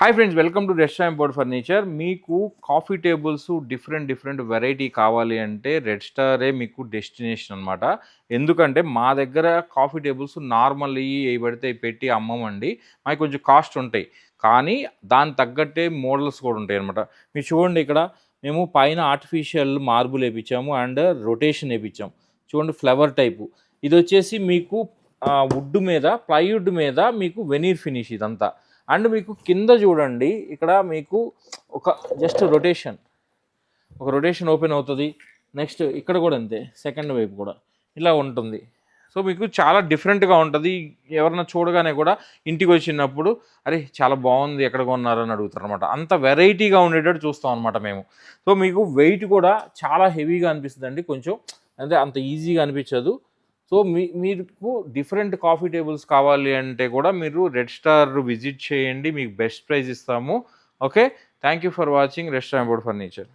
Hi friends, welcome to restaurant import furniture. మీకు coffee tables different variety కావాలి అంటే red స్టారే మీకు డెస్టినేషన్ అనమాట. ఎందుకంటే మా దగ్గర కాఫీ టేబుల్స్ నార్మల్ ఏవి పడితే అవి పెట్టి అమ్మమండి. మావి కొంచెం కాస్ట్ ఉంటాయి. కానీ దానికి తగ్గట్టే మోడల్స్ కూడా ఉంటాయి అనమాట. మీరు చూడండి, ఇక్కడ మేము పైన ఆర్టిఫిషియల్ మార్బుల్ వేయించాము అండ్ రొటేషన్ వేయించాము. చూడండి, ఫ్లవర్ టైపు. ఇది వచ్చేసి మీకు వుడ్ మీద, ప్లైవుడ్ మీద మీకు వెనీర్ ఫినిష్ ఇదంతా. అండ్ మీకు కింద చూడండి, ఇక్కడ మీకు ఒక జస్ట్ రొటేషన్ ఓపెన్ అవుతుంది. నెక్స్ట్ ఇక్కడ కూడా అంతే, సెకండ్ వైపు కూడా ఇలా ఉంటుంది. సో మీకు చాలా డిఫరెంట్గా ఉంటుంది. ఎవరన్నా చూడగానే కూడా ఇంటికి వచ్చినప్పుడు అరే చాలా బాగుంది, ఎక్కడ కొన్నారని అడుగుతారు అనమాట. అంత వెరైటీగా ఉండేటట్టు చూస్తాం అనమాట మేము. సో మీకు వెయిట్ కూడా చాలా హెవీగా అనిపిస్తుంది అండి, కొంచెం అంటే అంత ఈజీగా అనిపించదు. సో మీకు డిఫరెంట్ కాఫీ టేబుల్స్ కావాలి అంటే కూడా మీరు రెడ్ స్టార్ విజిట్ చేయండి, మీకు బెస్ట్ ప్రైస్ ఇస్తాము. Okay, thank you for watching restaurant import furniture.